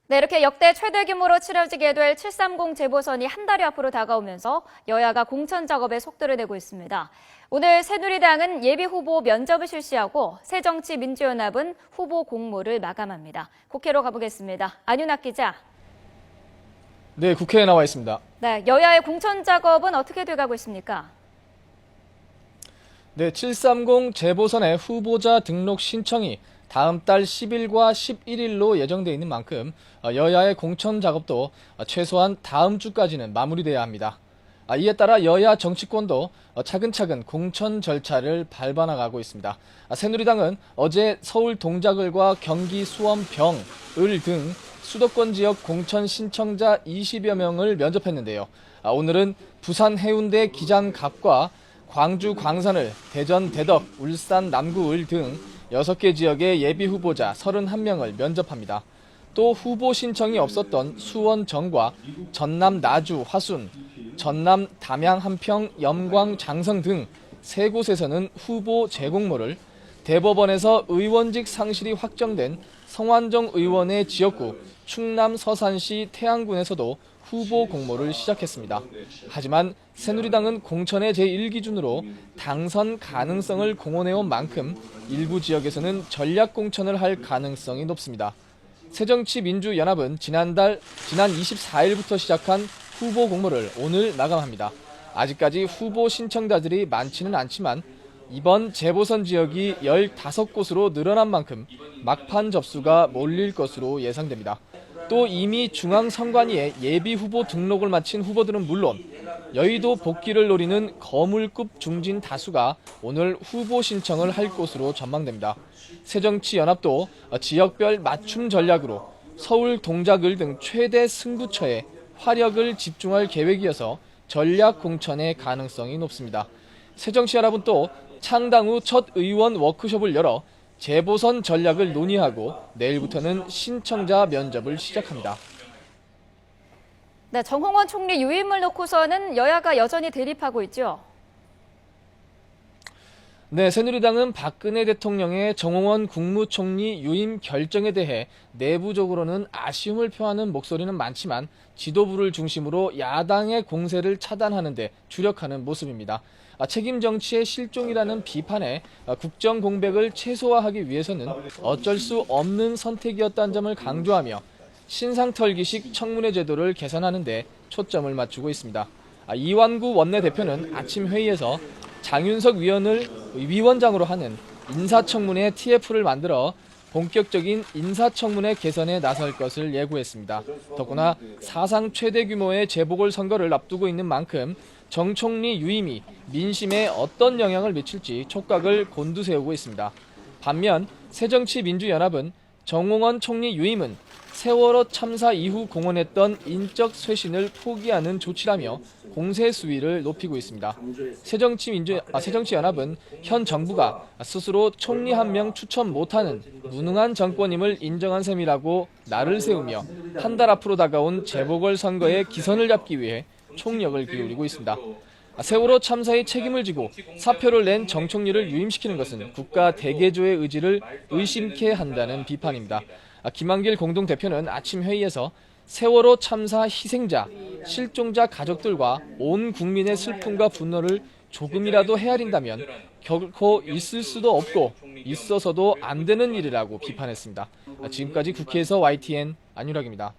네, 이렇게 역대 최대 규모로 치러지게 될 730 재보선이 한 달여 앞으로 다가오면서 여야가 공천 작업에 속도를 내고 있습니다. 오늘 새누리당은 예비후보 면접을 실시하고 새정치민주연합은 후보 공모를 마감합니다. 국회로 가보겠습니다. 안윤학 기자. 네, 국회에 나와 있습니다. 네, 여야의 공천 작업은 어떻게 돼가고 있습니까? 네, 730 재보선의 후보자 등록 신청이 다음 달 10일과 11일로 예정돼 있는 만큼 여야의 공천 작업도 최소한 다음 주까지는 마무리돼야 합니다. 이에 따라 여야 정치권도 차근차근 공천 절차를 밟아 나가고 있습니다. 새누리당은 어제 서울 동작을과 경기 수원 병을 등 수도권 지역 공천 신청자 20여 명을 면접했는데요. 오늘은 부산 해운대 기장갑과 광주 광산을, 대전 대덕, 울산 남구을 등 6개 지역의 예비 후보자 31명을 면접합니다. 또 후보 신청이 없었던 수원 정과 전남 나주 화순, 전남 담양 한평 염광 장성 등 3곳에서는 후보 재공모를, 대법원에서 의원직 상실이 확정된 성완종 의원의 지역구 충남 서산시 태안군에서도 후보 공모를 시작했습니다. 하지만 새누리당은 공천의 제1기준으로 당선 가능성을 공언해온 만큼 일부 지역에서는 전략 공천을 할 가능성이 높습니다. 새정치민주연합은 지난 24일부터 시작한 후보 공모를 오늘 마감합니다. 아직까지 후보 신청자들이 많지는 않지만 이번 재보선 지역이 15곳으로 늘어난 만큼 막판 접수가 몰릴 것으로 예상됩니다. 또 이미 중앙선관위에 예비 후보 등록을 마친 후보들은 물론 여의도 복귀를 노리는 거물급 중진 다수가 오늘 후보 신청을 할 것으로 전망됩니다. 새정치연합도 지역별 맞춤 전략으로 서울 동작을 등 최대 승부처에 화력을 집중할 계획이어서 전략 공천의 가능성이 높습니다. 새정치연합은 또 창당 후 첫 의원 워크숍을 열어 재보선 전략을 논의하고 내일부터는 신청자 면접을 시작합니다. 네, 정홍원 총리 유임을 놓고서는 여야가 여전히 대립하고 있죠. 네, 새누리당은 박근혜 대통령의 정홍원 국무총리 유임 결정에 대해 내부적으로는 아쉬움을 표하는 목소리는 많지만 지도부를 중심으로 야당의 공세를 차단하는 데 주력하는 모습입니다. 책임 정치의 실종이라는 비판에 국정 공백을 최소화하기 위해서는 어쩔 수 없는 선택이었다는 점을 강조하며 신상털기식 청문회 제도를 개선하는 데 초점을 맞추고 있습니다. 이완구 원내대표는 아침 회의에서 장윤석 위원을 위원장으로 하는 인사청문회 TF를 만들어 본격적인 인사청문회 개선에 나설 것을 예고했습니다. 더구나 사상 최대 규모의 재보궐선거를 앞두고 있는 만큼 정 총리 유임이 민심에 어떤 영향을 미칠지 촉각을 곤두세우고 있습니다. 반면 새정치민주연합은 정홍원 총리 유임은 세월호 참사 이후 공언했던 인적 쇄신을 포기하는 조치라며 공세 수위를 높이고 있습니다. 새정치연합은 현 정부가 스스로 총리 한 명 추천 못하는 무능한 정권임을 인정한 셈이라고 날을 세우며 한 달 앞으로 다가온 재보궐선거의 기선을 잡기 위해 총력을 기울이고 있습니다. 세월호 참사의 책임을 지고 사표를 낸 정 총리를 유임시키는 것은 국가 대개조의 의지를 의심케 한다는 비판입니다. 김한길 공동대표는 아침 회의에서 세월호 참사 희생자, 실종자 가족들과 온 국민의 슬픔과 분노를 조금이라도 헤아린다면 결코 있을 수도 없고 있어서도 안 되는 일이라고 비판했습니다. 지금까지 국회에서 YTN 안윤학입니다.